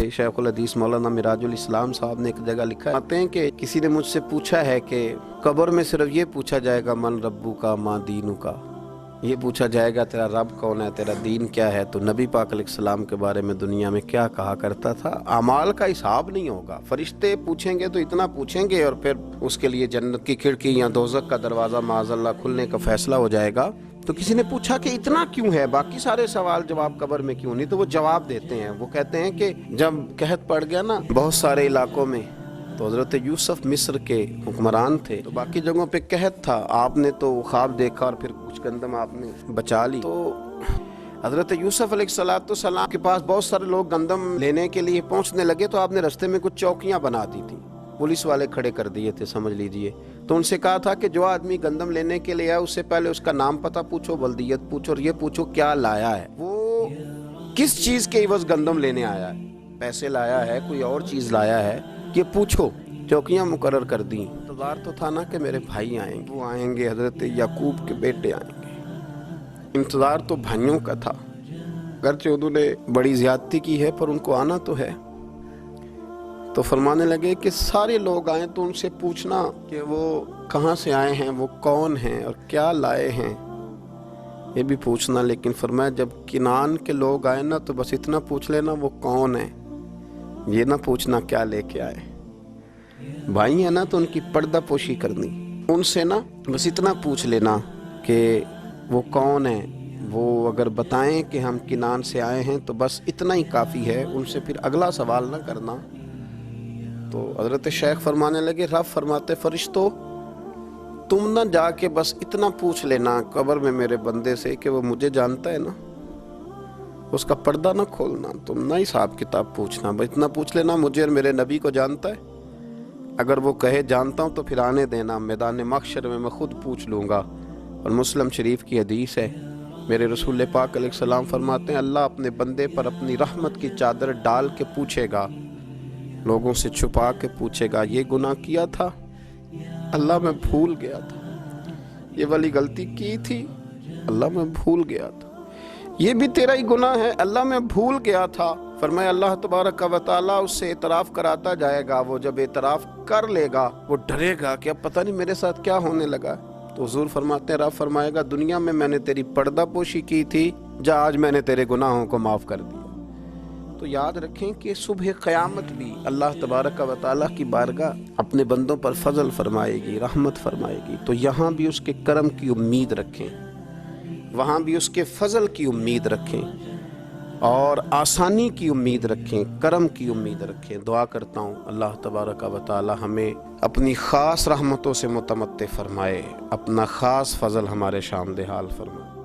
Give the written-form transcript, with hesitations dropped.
शेखुल हदीस मौलाना मिराजुल इस्लाम साहब ने एक जगह लिखा आते हैं कि किसी ने मुझसे पूछा है कि कब्र में सिर्फ ये पूछा जाएगा मन रब्बू का माँ दीनू का, ये पूछा जाएगा तेरा रब कौन है, तेरा दीन क्या है, तो नबी पाक अलैहिस्सलाम के बारे में दुनिया में क्या कहा करता था। अमाल का हिसाब नहीं होगा, फरिश्ते पूछेंगे तो इतना पूछेंगे और फिर उसके लिए जन्नत की खिड़की या दोज़ख का दरवाज़ा माज़अल्लाह खुलने का फैसला हो जाएगा। तो किसी ने पूछा कि इतना क्यों है, बाकी सारे सवाल जवाब कब्र में क्यों नहीं, तो वो जवाब देते हैं। वो कहते हैं कि जब कहत पड़ गया ना बहुत सारे इलाकों में, तो हज़रत यूसुफ मिस्र के हुक्मरान थे, तो बाकी जगहों पे कहत था, आपने तो ख्वाब देखा और फिर कुछ गंदम आपने बचा ली। तो हज़रत यूसुफ अलैहिस्सलाम के पास बहुत सारे लोग गंदम लेने के लिए पहुंचने लगे, तो आपने रास्ते में कुछ चौकियां बना दी थी, पुलिस वाले खड़े कर दिए थे समझ लीजिए। तो उनसे कहा था कि जो आदमी गंदम लेने के लिए आया उससे पहले उसका नाम पता पूछो, बल्दियत पूछो और ये पूछो क्या लाया है, वो किस चीज़ के एवज़ गंदम लेने आया है, पैसे लाया है, कोई और चीज़ लाया है, ये पूछो। चौकियाँ मुकर्रर कर दी। इंतज़ार तो था ना कि मेरे भाई आएंगे, वो आएंगे, हज़रत याकूब के बेटे आएंगे। इंतज़ार तो भाइयों का था, अगरचे उन्होंने बड़ी ज़्यादती की है पर उनको आना तो है। तो फरमाने लगे कि सारे लोग आए तो उनसे पूछना कि वो कहाँ से आए हैं, वो कौन हैं और क्या लाए हैं, ये भी पूछना। लेकिन फरमाया जब किनान के लोग आए ना तो बस इतना पूछ लेना वो कौन है, ये ना पूछना क्या लेके आए। भाई है ना तो उनकी पर्दा पोशी करनी, उनसे ना बस इतना पूछ लेना कि वो कौन है, वो अगर बताएं कि हम किनान से आए हैं तो बस इतना ही काफ़ी है, उनसे फिर अगला सवाल ना करना। तो हज़रत शेख फरमाने लगे, रब फरमाते फरिश्तों तुम ना जाके बस इतना पूछ लेना कब्र में मेरे बंदे से कि वो मुझे जानता है ना, उसका पर्दा ना खोलना, तुम ना हिसाब किताब पूछना, बस इतना पूछ लेना मुझे और मेरे नबी को जानता है। अगर वो कहे जानता हूँ तो फिर आने देना, मैदान महशर में मैं खुद पूछ लूँगा। और मुस्लिम शरीफ की हदीस है, मेरे रसूल पाक अलैहिस्सलाम फरमाते हैं अल्लाह अपने बंदे पर अपनी रहमत की चादर डाल के पूछेगा, लोगों से छुपा के पूछेगा, ये गुनाह किया था अल्लाह मैं भूल गया था, ये वाली गलती की थी अल्लाह मैं भूल गया था, ये भी तेरा ही गुनाह है अल्लाह मैं भूल गया था। फरमाया अल्लाह तबारक व तआला उससे एतराफ़ कराता जाएगा। वो जब एतराफ़ कर लेगा वो डरेगा कि अब पता नहीं मेरे साथ क्या होने लगा। तो हुज़ूर फरमाते हैं रब फरमाएगा दुनिया में मैंने तेरी पर्दा पोशी की थी, जा आज मैंने तेरे गुनाहों को माफ़ कर दिया। तो याद रखें कि सुबह क़यामत भी अल्लाह तबारक व तआला की बारगाह अपने बंदों पर फजल फरमाएगी, रहमत फरमाएगी। तो यहाँ भी उसके करम की उम्मीद रखें, वहाँ भी उसके फजल की उम्मीद रखें और आसानी की उम्मीद रखें, करम की उम्मीद रखें। दुआ करता हूँ अल्लाह तबारक व तआला हमें अपनी ख़ास रहमतों से मुतमत्ते फरमाए, अपना ख़ास फजल हमारे शामदे हाल फरमाए।